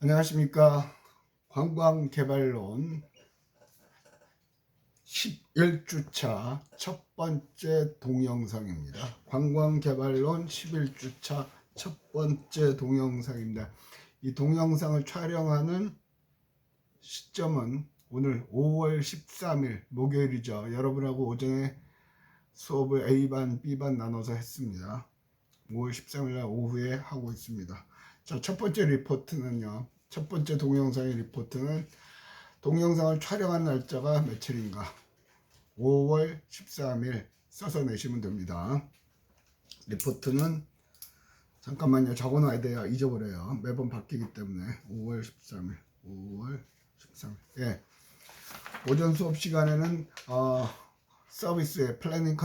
안녕하십니까. 관광개발론 11주차 첫 번째 동영상입니다. 관광개발론 11주차 첫 번째 동영상입니다. 이 동영상을 촬영하는 시점은 오늘 5월 13일 목요일이죠. 여러분하고 오전에 수업을 A반, B반 나눠서 했습니다. 5월 13일 날 오후에 하고 있습니다. 자, 첫 번째 리포트는요. 첫 번째 동영상의 리포트는 동영상을 촬영한 날짜가 며칠인가? 5월 13일 써서 내시면 됩니다. 리포트는 잠깐만요. 적어놔야 돼요. 잊어버려요. 매번 바뀌기 때문에 5월 13일. 예. 오전 수업 시간에는 서비스의 플래닝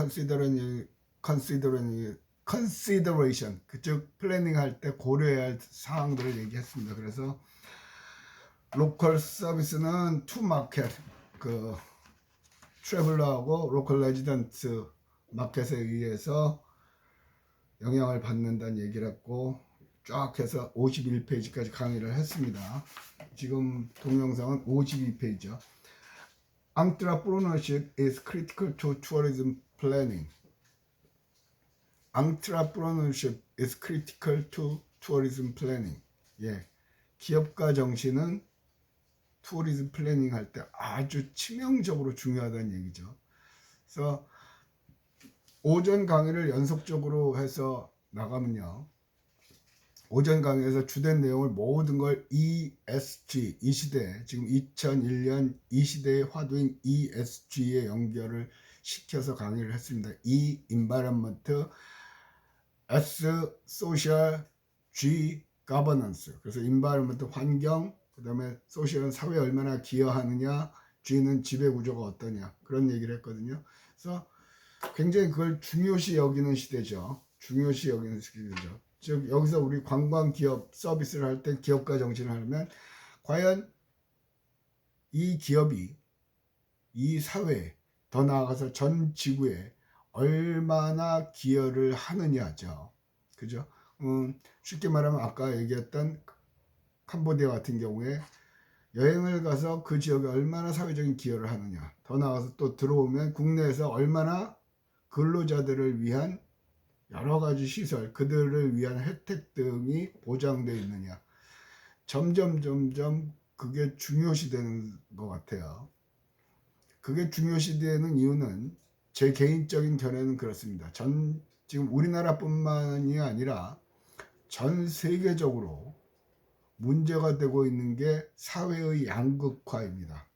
컨시더레이션 그쪽 플래닝 할 때 고려해야 할 사항들을 얘기했습니다. 그래서 로컬 서비스는 투 마켓 그 트래블러하고 로컬 레지던트 마켓에 의해서 영향을 받는다는 얘기를 했고 쫙 해서 51페이지까지 강의를 했습니다. 지금 동영상은 52페이지죠. Entrepreneurship is critical to tourism planning. Entrepreneurship is critical to tourism planning. 예, 기업가 정신은 투어리즘 플래닝 할 때 아주 치명적으로 중요하다는 얘기죠. 그래서 오전 강의를 연속적으로 해서 나가면요. 오전 강의에서 주된 내용을 모든 걸 ESG, 이 시대, 지금 2001년 이 시대의 화두인 ESG에 연결을 시켜서 강의를 했습니다. E, Environment, S, Social, G, Governance. 그래서 Environment, 환경, 그 다음에 소셜은 사회에 얼마나 기여하느냐, G는 지배구조가 어떠냐, 그런 얘기를 했거든요. 그래서 굉장히 그걸 중요시 여기는 시대죠. 중요시 여기는 시대죠. 즉 여기서 우리 관광기업 서비스를 할 때 기업가 정신을 하면 과연 이 기업이 이 사회에 더 나아가서 전 지구에 얼마나 기여를 하느냐죠. 그죠? 쉽게 말하면 아까 얘기했던 캄보디아 같은 경우에 여행을 가서 그 지역에 얼마나 사회적인 기여를 하느냐, 더 나아가서 또 들어오면 국내에서 얼마나 근로자들을 위한 여러 가지 시설, 그들을 위한 혜택 등이 보장되어 있느냐, 점점 그게 중요시되는 것 같아요. 그게 중요시되는 이유는 제 개인적인 견해는 그렇습니다. 지금 우리나라뿐만이 아니라 전 세계적으로 문제가 되고 있는 게 사회의 양극화입니다.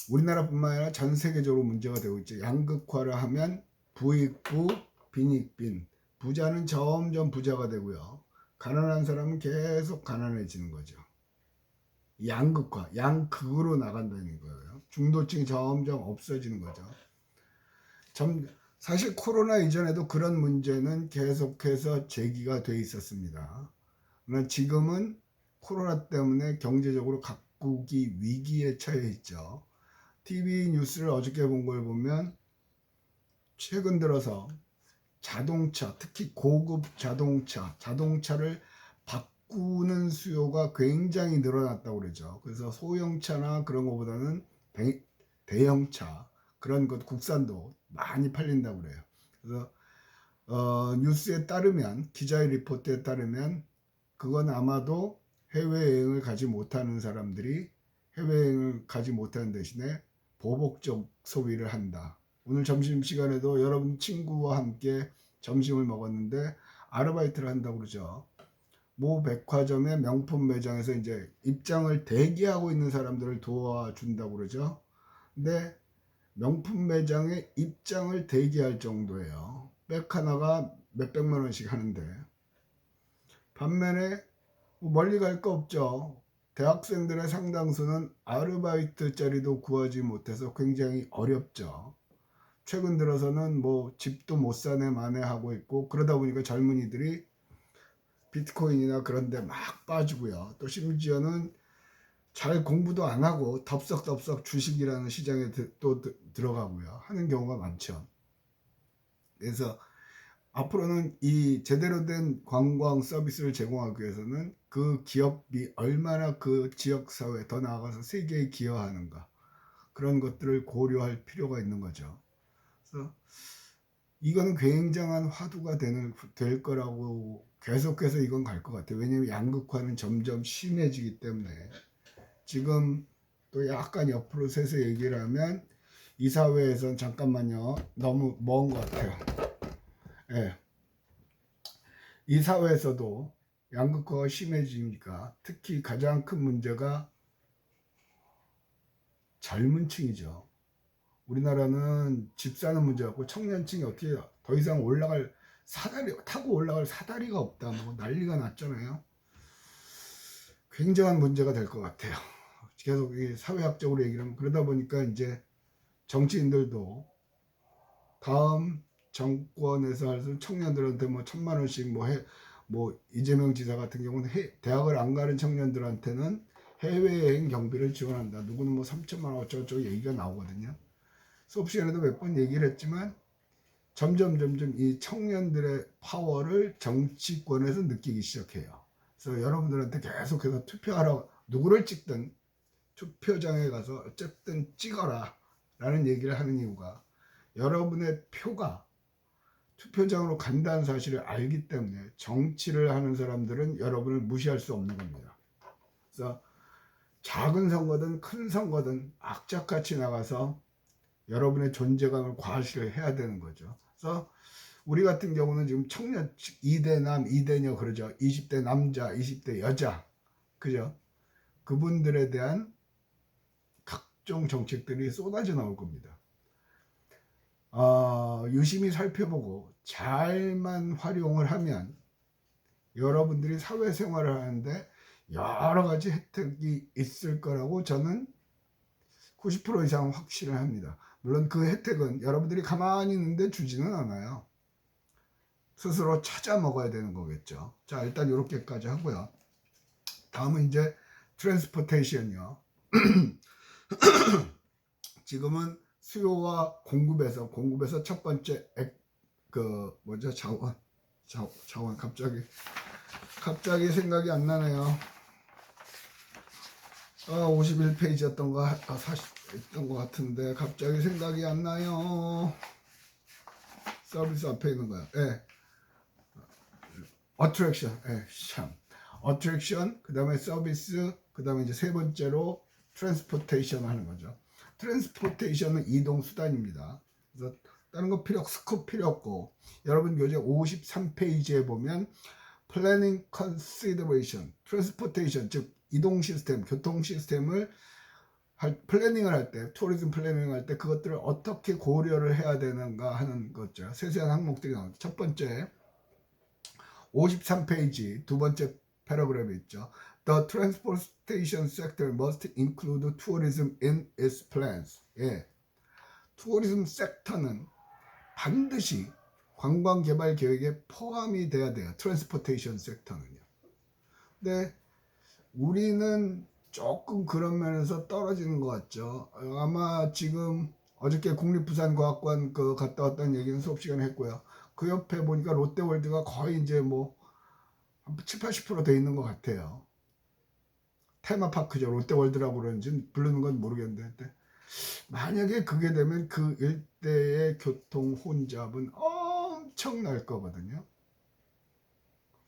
우리나라뿐만 아니라 전 세계적으로 문제가 되고 있죠. 양극화를 하면 부익부, 빈익빈. 부자는 점점 부자가 되고요. 가난한 사람은 계속 가난해지는 거죠. 양극화, 양극으로 나간다는 거예요. 중도층이 점점 없어지는 거죠. 사실 코로나 이전에도 그런 문제는 계속해서 제기가 돼 있었습니다. 그러나 지금은 코로나 때문에 경제적으로 각국이 위기에 처해 있죠. TV 뉴스를 어저께 본 걸 보면 최근 들어서 자동차, 특히 고급 자동차를 바꾸는 수요가 굉장히 늘어났다고 그러죠. 그래서 소형차나 그런 것보다는 대형차, 그런 것 국산도 많이 팔린다고 그래요. 그래서 뉴스에 따르면, 기자의 리포트에 따르면 그건 아마도 해외여행을 가지 못하는 사람들이 해외여행을 가지 못하는 대신에 보복적 소비를 한다. 오늘 점심시간에도 여러분 친구와 함께 점심을 먹었는데 아르바이트를 한다고 그러죠. 모 백화점의 명품 매장에서 이제 입장을 대기하고 있는 사람들을 도와준다고 그러죠. 근데 명품 매장에 입장을 대기할 정도예요. 백 하나가 몇백만 원씩 하는데, 반면에 멀리 갈 거 없죠. 대학생들의 상당수는 아르바이트 자리도 구하지 못해서 굉장히 어렵죠. 최근 들어서는 뭐 집도 못 사네 마네 하고 있고, 그러다 보니까 젊은이들이 비트코인이나 그런 데 막 빠지고요. 또 심지어는 잘 공부도 안 하고 덥석덥석 주식이라는 시장에 또 들어가고요. 하는 경우가 많죠. 그래서 앞으로는 이 제대로 된 관광 서비스를 제공하기 위해서는 그 기업이 얼마나 그 지역 사회에 더 나아가서 세계에 기여하는가, 그런 것들을 고려할 필요가 있는 거죠. 그래서 이거는 굉장한 화두가 될 거라고, 계속해서 이건 갈 것 같아요. 왜냐하면 양극화는 점점 심해지기 때문에. 지금 또 약간 옆으로 새서 얘기를 하면 이 사회에선, 잠깐만요, 너무 먼 것 같아요. 예. 이 사회에서도 양극화가 심해지니까 특히 가장 큰 문제가 젊은 층이죠. 우리나라는 집 사는 문제 갖고 청년층이 어떻게 더 이상 타고 올라갈 사다리가 없다, 뭐 난리가 났잖아요. 굉장한 문제가 될 것 같아요. 계속 사회학적으로 얘기를 하면, 그러다 보니까 이제 정치인들도 다음 정권에서 할 청년들한테 뭐 1,000만 원씩 뭐 이재명 지사 같은 경우는 대학을 안 가는 청년들한테는 해외여행 경비를 지원한다. 누구는 뭐 3,000만 원 어쩌고저쩌고 얘기가 나오거든요. 수업 시간에도 몇 번 얘기를 했지만 점점 이 청년들의 파워를 정치권에서 느끼기 시작해요. 그래서 여러분들한테 계속해서 투표하러, 누구를 찍든 투표장에 가서 어쨌든 찍어라 라는 얘기를 하는 이유가, 여러분의 표가 투표장으로 간다는 사실을 알기 때문에 정치를 하는 사람들은 여러분을 무시할 수 없는 겁니다. 그래서 작은 선거든 큰 선거든 악착같이 나가서 여러분의 존재감을 과시해야 되는 거죠. 그래서 우리 같은 경우는 지금 청년 2대 남 2대 녀 그러죠. 20대 남자 20대 여자, 그죠? 그분들에 대한 각종 정책들이 쏟아져 나올 겁니다. 유심히 살펴보고 잘만 활용을 하면 여러분들이 사회생활을 하는데 여러 가지 혜택이 있을 거라고 저는 90% 이상 확신을 합니다. 물론 그 혜택은 여러분들이 가만히 있는데 주지는 않아요. 스스로 찾아 먹어야 되는 거겠죠. 자, 일단 이렇게까지 하고요. 다음은 이제 트랜스포테이션이요. 지금은 수요와 공급에서 첫 번째 자원 갑자기 생각이 안 나네요. 51페이지였던 거 40였던 것 같은데 갑자기 생각이 안 나요. 서비스 앞에 있는 거야. 예. 어트랙션. 예, 참. 어트랙션, 그 다음에 서비스, 그 다음에 이제 세 번째로 트랜스포테이션 하는 거죠. 트랜스포테이션은 이동수단입니다. 그래서 다른 거 스쿱 필요 없고, 여러분 교재 53페이지에 보면 Planning Consideration, Transportation, 즉 이동 시스템, 교통 시스템을 플래닝을 할 때, 투어리즘 플래닝을 할 때 그것들을 어떻게 고려를 해야 되는가 하는 거죠. 세세한 항목들이 나옵니다. 첫 번째 53페이지 두 번째 패러그램에 있죠. The transportation sector must include tourism in its plans. 예. 투어리즘 섹터는 반드시 관광 개발 계획에 포함이 돼야 돼요. 트랜스포테이션 섹터는요. 근데 우리는 조금 그런 면에서 떨어지는 것 같죠. 아마 지금 어저께 국립부산과학관 갔다 왔다는 얘기는 수업 시간에 했고요. 그 옆에 보니까 롯데월드가 거의 이제 뭐 7, 80% 돼 있는 것 같아요. 테마파크죠. 롯데월드라고 그러는지 부르는 건 모르겠는데, 만약에 그게 되면 그 일대의 교통 혼잡은 엄청날 거거든요.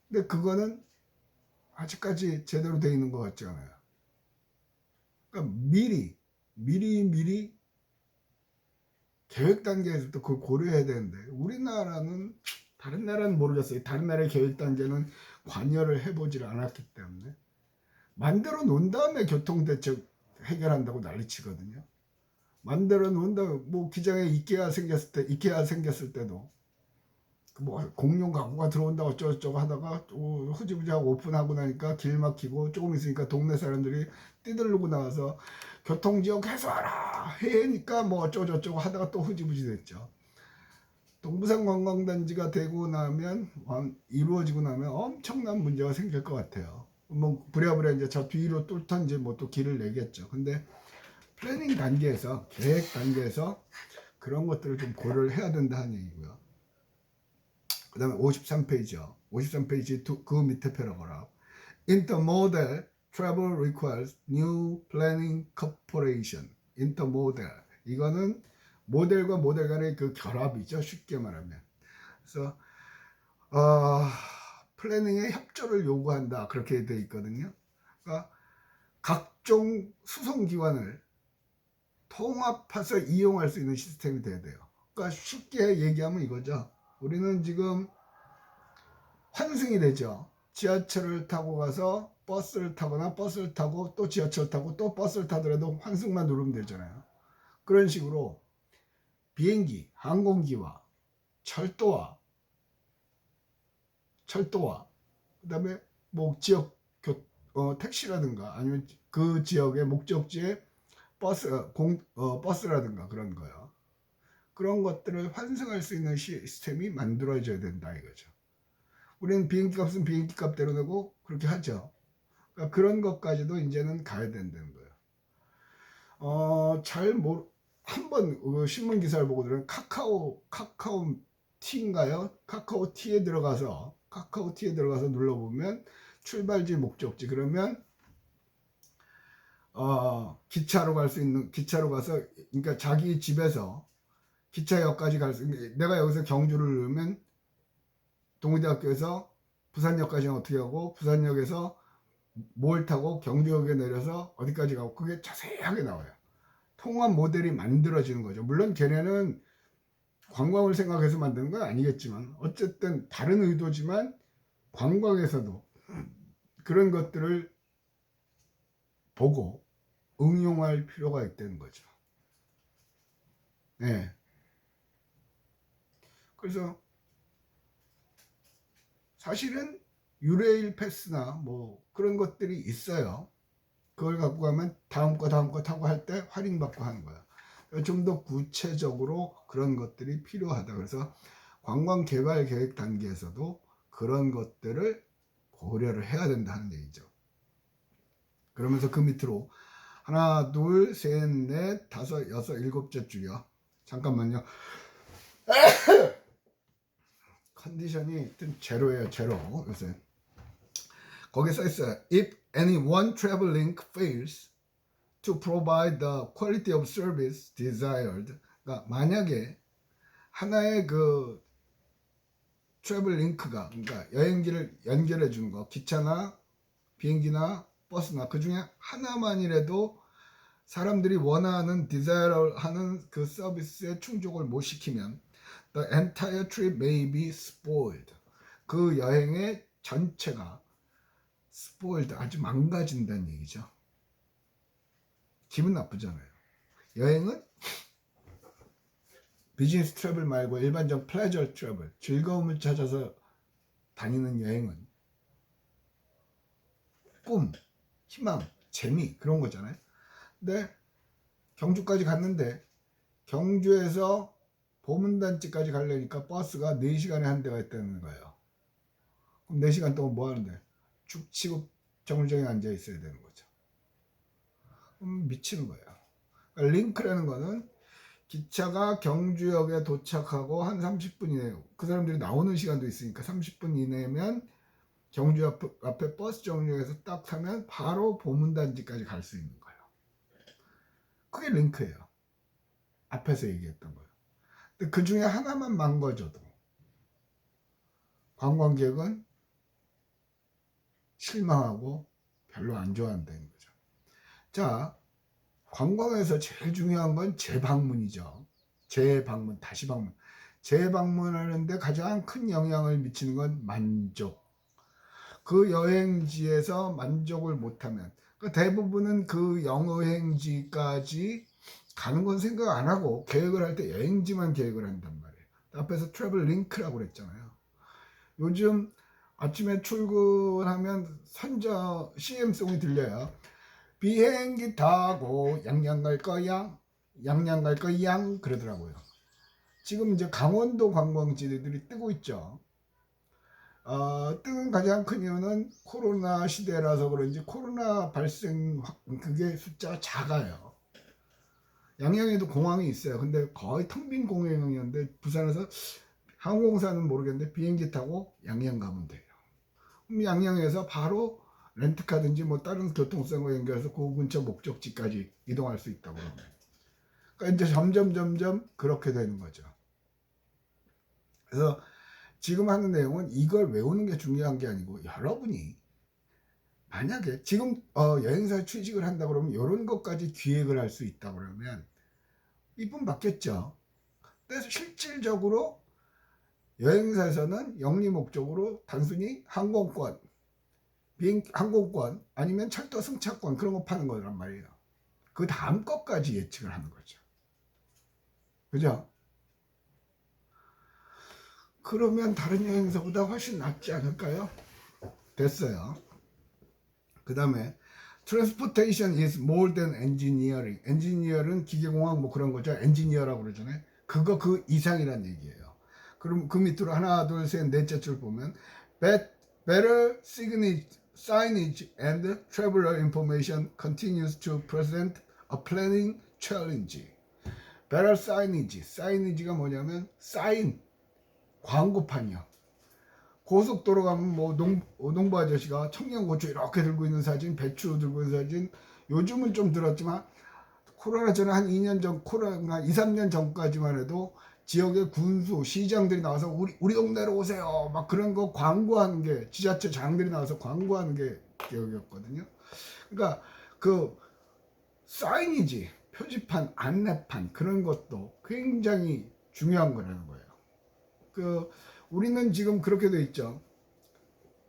근데 그거는 아직까지 제대로 돼 있는 것 같지 않아요. 그러니까 미리 계획 단계에서부터 그걸 고려해야 되는데, 우리나라는, 다른 나라는 모르겠어요. 다른 나라의 계획 단계는 관여를 해보질 않았기 때문에 만들어 놓은 다음에 교통대책 해결한다고 난리치거든요. 만들어 놓은 다음에 뭐 기장에 이케아 생겼을 때도 뭐 공룡 가구가 들어온다 어쩌고저쩌고 하다가 또 흐지부지하고 오픈하고 나니까 길 막히고 조금 있으니까 동네 사람들이 뛰들르고 나와서 교통지역 해소하라 해니까 뭐 어쩌고저쩌고 하다가 또 흐지부지 됐죠. 동부산 관광단지가 되고 나면, 이루어지고 나면 엄청난 문제가 생길 것 같아요. 뭐 부랴부랴 이제 저 뒤로 뚫던지 뭐 또 길을 내겠죠. 근데 플래닝 단계에서, 계획 단계에서 그런 것들을 좀 고려를 해야 된다는 얘기고요. 그 다음에 53페이지요. 53페이지 그 밑에 패러그래프. Intermodal travel requires new planning cooperation. Intermodal. 이거는 모델과 모델 간의 그 결합이죠. 쉽게 말하면. 그래서 플래닝에 협조를 요구한다. 그렇게 되어 있거든요. 그러니까 각종 수송기관을 통합해서 이용할 수 있는 시스템이 돼야 돼요. 그러니까 쉽게 얘기하면 이거죠. 우리는 지금 환승이 되죠. 지하철을 타고 가서 버스를 타거나 버스를 타고 또 지하철 타고 또 버스를 타더라도 환승만 누르면 되잖아요. 그런 식으로 비행기, 항공기와 철도와 그다음에 뭐 지역 택시라든가 아니면 그 지역의 목적지에 버스라든가 그런 거요. 그런 것들을 환승할 수 있는 시스템이 만들어져야 된다 이거죠. 우리는 비행기 값은 비행기 값대로 내고 그렇게 하죠. 그러니까 그런 것까지도 이제는 가야 된다는 거예요. 한번 신문 기사를 보고 들은 카카오티인가요? 카카오티에 들어가서 눌러보면 출발지 목적지 그러면 기차로 가서 그러니까 자기 집에서 기차역까지 내가 여기서 경주를 누르면 동의대학교에서 부산역까지는 어떻게 하고 부산역에서 뭘 타고 경주역에 내려서 어디까지 가고 그게 자세하게 나와요. 통합 모델이 만들어지는 거죠. 물론 걔네는 관광을 생각해서 만드는 건 아니겠지만 어쨌든 다른 의도지만 관광에서도 그런 것들을 보고 응용할 필요가 있다는 거죠. 네. 그래서 사실은 유레일 패스나 뭐 그런 것들이 있어요. 그걸 갖고 가면 다음 거 타고 할 때 할인받고 하는 거야. 좀 더 구체적으로 그런 것들이 필요하다. 그래서 관광 개발 계획 단계에서도 그런 것들을 고려를 해야 된다 하는 얘기죠. 그러면서 그 밑으로 하나, 둘, 셋, 넷, 다섯, 여섯, 일곱째 줄이요. 잠깐만요. 컨디션이 제로예요, 제로. 요새. 거기 써 있어요. If any one travel link fails to provide the quality of service desired. 그러니까 만약에 하나의 그 트래블 링크가 그러니까 여행지를 연결해 주는 거 기차나 비행기나 버스나 그 중에 하나만이라도 사람들이 원하는 디자이어 하는 그 서비스에 충족을 못 시키면 the entire trip may be spoiled. 그 여행의 전체가 spoiled 아주 망가진다는 얘기죠. 기분 나쁘잖아요. 여행은 비즈니스 트래블 말고 일반적 플레저 트래블, 즐거움을 찾아서 다니는 여행은 꿈, 희망, 재미 그런 거잖아요. 근데 경주까지 갔는데 경주에서 보문단지까지 가려니까 버스가 4시간에 한 대가 있다는 거예요. 그럼 4시간 동안 뭐 하는데? 죽치고 정류장에 앉아 있어야 되는 거죠. 미치는 거예요. 그러니까 링크라는 거는 기차가 경주역에 도착하고 한 30분 이내 그 사람들이 나오는 시간도 있으니까 30분 이내면 경주 앞에 버스 정류장에서 딱 타면 바로 보문단지까지 갈 수 있는 거예요. 그게 링크예요. 앞에서 얘기했던 거예요. 근데 그 중에 하나만 망가져도 관광객은 실망하고 별로 안 좋아한다는 거죠. 자, 관광에서 제일 중요한 건 재방문이죠. 다시 방문. 재방문하는데 가장 큰 영향을 미치는 건 만족. 그 여행지에서 만족을 못하면 대부분은 그 여행지까지 가는 건 생각 안 하고 계획을 할 때 여행지만 계획을 한단 말이에요. 앞에서 트래블 링크라고 그랬잖아요. 요즘 아침에 출근하면 CM송이 들려요. 비행기 타고 양양 갈 거야, 양양 갈 거야 그러더라고요. 지금 이제 강원도 관광지들이 뜨고 있죠. 뜨는 가장 큰 이유는 코로나 시대라서 그런지 코로나 발생 그게 숫자가 작아요. 양양에도 공항이 있어요. 근데 거의 텅 빈 공항이었는데 부산에서 항공사는 모르겠는데 비행기 타고 양양 가면 돼요. 그럼 양양에서 바로 렌트카든지 뭐 다른 교통수단과 연결해서 그 근처 목적지까지 이동할 수 있다고 합니다. 그러니까 이제 점점 그렇게 되는 거죠. 그래서 지금 하는 내용은 이걸 외우는 게 중요한 게 아니고, 여러분이 만약에 지금 여행사 취직을 한다 그러면 이런 것까지 기획을 할 수 있다 그러면 이분 받겠죠. 그래서 실질적으로 여행사에서는 영리 목적으로 단순히 항공권, 항공권 아니면 철도 승차권 그런 거 파는 거란 말이에요. 그 다음 것까지 예측을 하는 거죠. 그죠? 그러면 다른 여행사보다 훨씬 낫지 않을까요? 됐어요. 그 다음에 Transportation is more than engineering. 엔지니어는 기계공학 뭐 그런 거죠. 엔지니어라고 그러잖아요. 그거 그 이상이란 얘기예요. 그럼 그 밑으로 하나, 둘, 셋, 넷째 줄 보면 better signage and traveler information continues to present a planning challenge. better signage. signage가 뭐냐면 사인, 광고판이요. 고속도로 가면 뭐 농부 아저씨가 청양고추 이렇게 들고 있는 사진, 배추 들고 있는 사진, 요즘은 좀 들었지만 코로나 전에 한 2년 전, 코로나 2, 3년 전까지만 해도 지역의 군수, 시장들이 나와서 우리 동네로 오세요. 막 그런 거 광고하는 게, 지자체 장들이 나와서 광고하는 게 기억이었거든요. 그러니까 그 사이니지, 표지판, 안내판 그런 것도 굉장히 중요한 거라는 거예요. 우리는 지금 그렇게 돼 있죠.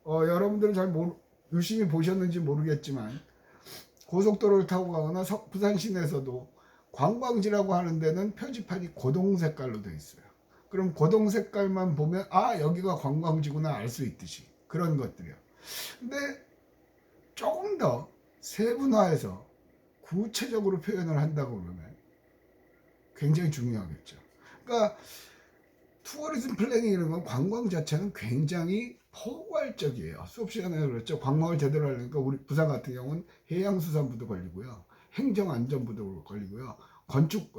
여러분들은 유심히 보셨는지 모르겠지만 고속도로를 타고 가거나 부산 시내에서도 관광지라고 하는 데는 표지판이 고동 색깔로 돼 있어요. 그럼 고동 색깔만 보면 여기가 관광지구나 알 수 있듯이 그런 것들이요. 근데 조금 더 세분화해서 구체적으로 표현을 한다고 그러면 굉장히 중요하겠죠. 그러니까 투어리즘 플래닝 이런 건 관광 자체는 굉장히 포괄적이에요. 수업 시간에 그랬죠. 관광을 제대로 하려니까 우리 부산 같은 경우는 해양수산부도 걸리고요, 행정안전부도 걸리고요, 건축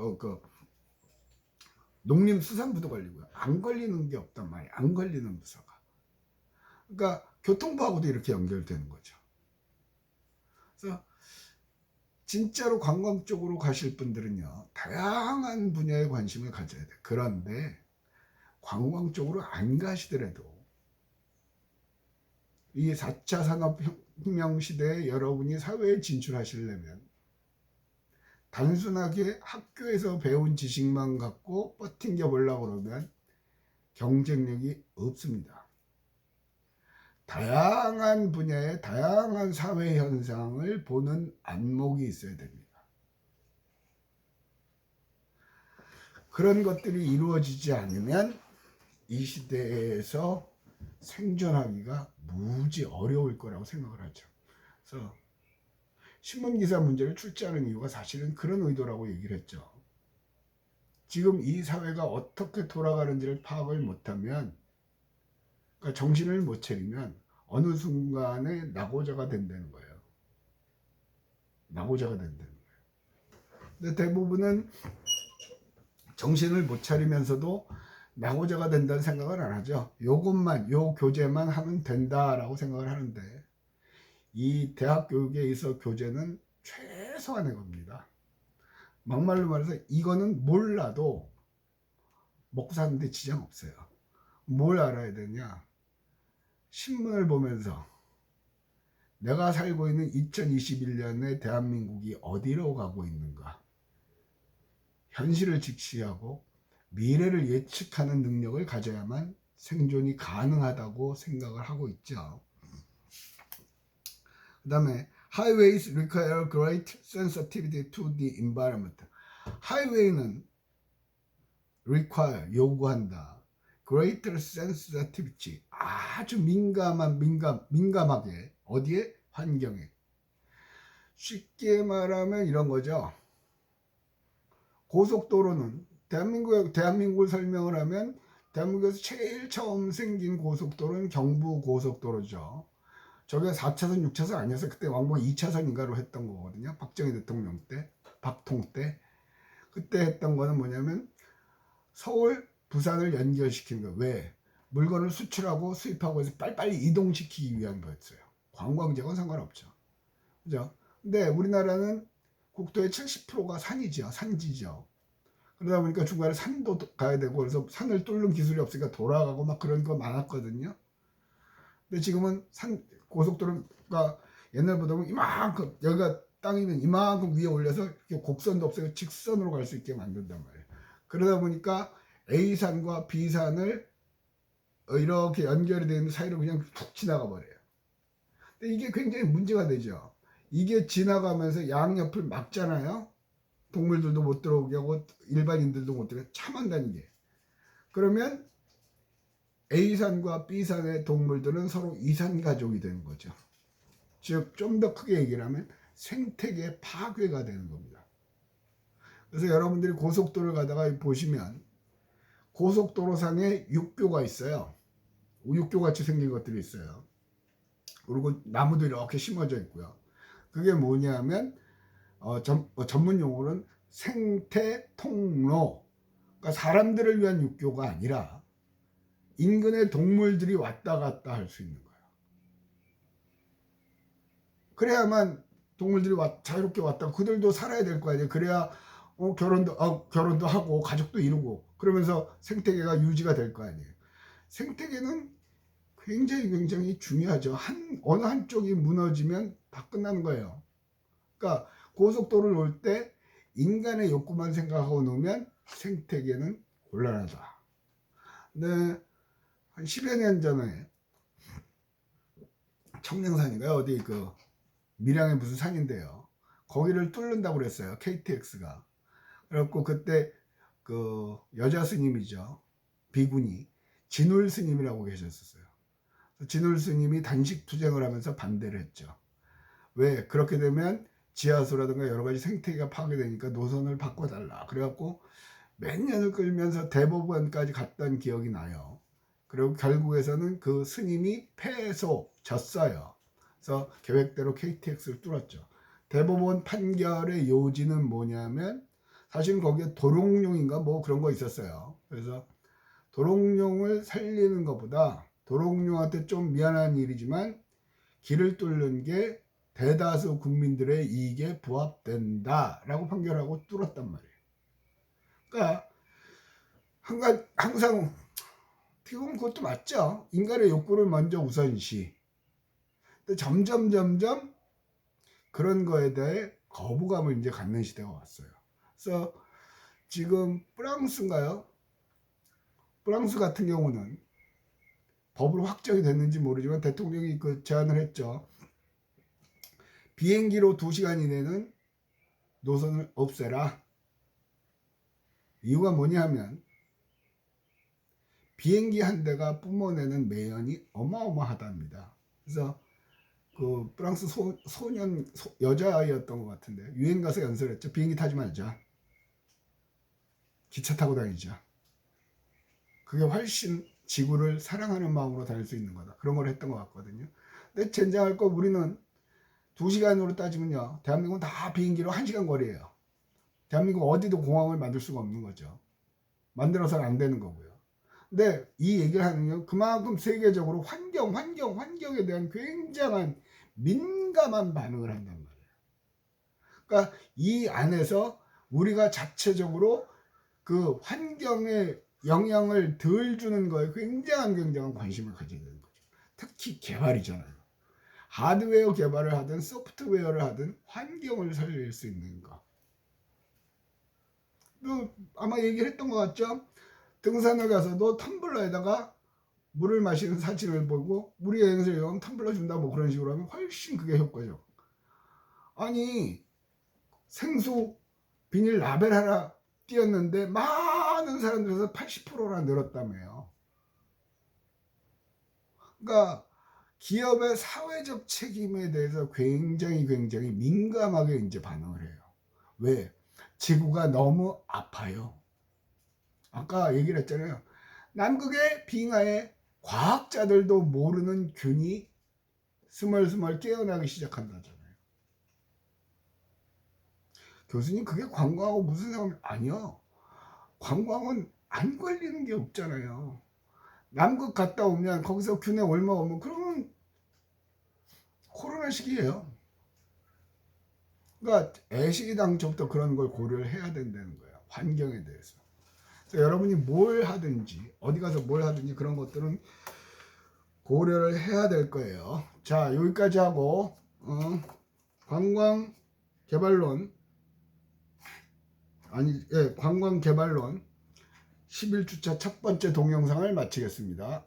농림수산부도 걸리고요. 안 걸리는 게 없단 말이에요. 안 걸리는 부서가. 그러니까 교통부하고도 이렇게 연결되는 거죠. 그래서 진짜로 관광 쪽으로 가실 분들은요, 다양한 분야에 관심을 가져야 돼요. 그런데 관광 쪽으로 안 가시더라도 이 4차 산업혁명 시대에 여러분이 사회에 진출하시려면 단순하게 학교에서 배운 지식만 갖고 버팅겨 보려고 그러면 경쟁력이 없습니다. 다양한 분야의 다양한 사회 현상을 보는 안목이 있어야 됩니다. 그런 것들이 이루어지지 않으면 이 시대에서 생존하기가 무지 어려울 거라고 생각을 하죠. 그래서 신문기사 문제를 출제하는 이유가 사실은 그런 의도라고 얘기를 했죠. 지금 이 사회가 어떻게 돌아가는지를 파악을 못하면, 그러니까 정신을 못 차리면 어느 순간에 낙오자가 된다는 거예요. 낙오자가 된다는 거예요. 근데 대부분은 정신을 못 차리면서도 낙오자가 된다는 생각을 안 하죠. 요 교재만 하면 된다라고 생각을 하는데, 이 대학 교육에 있어 교재는 최소한의 겁니다. 막말로 말해서 이거는 몰라도 먹고 사는데 지장 없어요. 뭘 알아야 되냐? 신문을 보면서 내가 살고 있는 2021년에 대한민국이 어디로 가고 있는가, 현실을 직시하고 미래를 예측하는 능력을 가져야만 생존이 가능하다고 생각을 하고 있죠. 그 다음에 Highways require great sensitivity to the environment. 하이웨이는 require, 요구한다. greater sensitivity, 아주 민감하게. 어디에? 환경에. 쉽게 말하면 이런 거죠. 고속도로는 대한민국을 설명을 하면 대한민국에서 제일 처음 생긴 고속도로는 경부고속도로죠. 저게 4차선, 6차선 아니어서 그때 왕복 2차선인가로 했던 거거든요. 박정희 대통령 때, 박통 때. 그때 했던 거는 뭐냐면 서울 부산을 연결시키는 거예요. 왜? 물건을 수출하고 수입하고 해서 빨리빨리 이동시키기 위한 거였어요. 관광지하고는 상관없죠. 그죠? 근데 우리나라는 국토의 70%가 산이죠. 산지죠. 그러다 보니까 중간에 산도 가야 되고 그래서 산을 뚫는 기술이 없으니까 돌아가고 막 그런 거 많았거든요. 근데 지금은 고속도로가 옛날보다 이만큼 여기가 땅이면 이만큼 위에 올려서 곡선도 없애고 직선으로 갈 수 있게 만든단 말이에요. 그러다 보니까 A산과 B산을 이렇게 연결이 되어 있는 사이로 그냥 툭 지나가 버려요. 근데 이게 굉장히 문제가 되죠. 이게 지나가면서 양옆을 막잖아요. 동물들도 못 들어오게 하고 일반인들도 못 들어오게 참한다는 게. 그러면 A산과 B산의 동물들은 서로 이산 가족이 되는 거죠. 즉 좀 더 크게 얘기를 하면 생태계 파괴가 되는 겁니다. 그래서 여러분들이 고속도로를 가다가 보시면 고속도로상에 육교가 있어요. 육교 같이 생긴 것들이 있어요. 그리고 나무도 이렇게 심어져 있고요. 그게 뭐냐면 전문 용어로는 생태 통로. 그러니까 사람들을 위한 육교가 아니라 인근의 동물들이 왔다 갔다 할 수 있는 거예요. 그래야만 동물들이 자유롭게 왔다. 그들도 살아야 될 거 아니에요. 그래야 결혼도 하고 가족도 이루고 그러면서 생태계가 유지가 될 거 아니에요. 생태계는 굉장히 중요하죠. 어느 한쪽이 무너지면 다 끝나는 거예요. 그러니까 고속도로를 올 때 인간의 욕구만 생각하고 놓으면 생태계는 곤란하다. 근데 한 10여 년 전에 청량산인가요? 어디 밀양의 무슨 산인데요. 거기를 뚫는다고 그랬어요. KTX가. 그래갖고 그때 여자 스님이죠. 비구니 진울 스님이라고 계셨었어요. 진울 스님이 단식 투쟁을 하면서 반대를 했죠. 왜? 그렇게 되면 지하수라든가 여러 가지 생태계가 파괴되니까 노선을 바꿔달라. 그래갖고 몇 년을 끌면서 대법원까지 갔던 기억이 나요. 그리고 결국에서는 그 스님이 졌어요. 그래서 계획대로 KTX를 뚫었죠. 대법원 판결의 요지는 뭐냐면 사실 거기에 도롱뇽인가 뭐 그런 거 있었어요. 그래서 도롱뇽을 살리는 것보다 도롱뇽한테 좀 미안한 일이지만 길을 뚫는 게 대다수 국민들의 이익에 부합된다라고 판결하고 뚫었단 말이에요. 그러니까 항상 어떻게 보면 그것도 맞죠. 인간의 욕구를 먼저 우선시. 근데 점점 그런 거에 대해 거부감을 이제 갖는 시대가 왔어요. 그래서 지금 프랑스인가요? 프랑스 같은 경우는 법으로 확정이 됐는지 모르지만 대통령이 제안을 했죠. 비행기로 2시간 이내는 노선을 없애라. 이유가 뭐냐 하면 비행기 한 대가 뿜어내는 매연이 어마어마하답니다. 그래서 프랑스 여자아이였던 것 같은데 유엔 가서 연설했죠. 비행기 타지 말자. 기차 타고 다니자. 그게 훨씬 지구를 사랑하는 마음으로 다닐 수 있는 거다. 그런 걸 했던 것 같거든요. 근데 젠장할 거 우리는 2시간으로 따지면요. 대한민국은 다 비행기로 1시간 거리예요. 대한민국 어디도 공항을 만들 수가 없는 거죠. 만들어서는 안 되는 거고요. 근데 이 얘기를 하는 건 그만큼 세계적으로 환경에 대한 굉장한 민감한 반응을 한단 말이에요. 그러니까 이 안에서 우리가 자체적으로 그 환경에 영향을 덜 주는 거에 굉장한 관심을 가져야 되는 거죠. 특히 개발이잖아요. 하드웨어 개발을 하든 소프트웨어를 하든 환경을 살릴 수 있는 거. 아마 얘기를 했던 것 같죠? 등산을 가서도 텀블러에다가 물을 마시는 사진을 보고 우리 여행에서 이러면 텀블러 준다 뭐 그런 식으로 하면 훨씬 그게 효과죠. 아니 생수 비닐 라벨 하나 띄었는데 많은 사람들에서 80%나 늘었다며요. 그러니까 기업의 사회적 책임에 대해서 굉장히 민감하게 이제 반응을 해요. 왜? 지구가 너무 아파요. 아까 얘기를 했잖아요. 남극의 빙하에 과학자들도 모르는 균이 스멀스멀 깨어나기 시작한다잖아요. 교수님 그게 관광하고 무슨 상관이 아니요. 관광은 안 걸리는 게 없잖아요. 남극 갔다 오면 거기서 균에 얼마 오면 그러면 코로나 시기예요. 그러니까 애시당초부터 그런 걸 고려를 해야 된다는 거예요. 환경에 대해서. 그래서 여러분이 뭘 하든지 어디 가서 뭘 하든지 그런 것들은 고려를 해야 될 거예요. 자, 여기까지 하고 관광 개발론 관광 개발론 11주차 첫 번째 동영상을 마치겠습니다.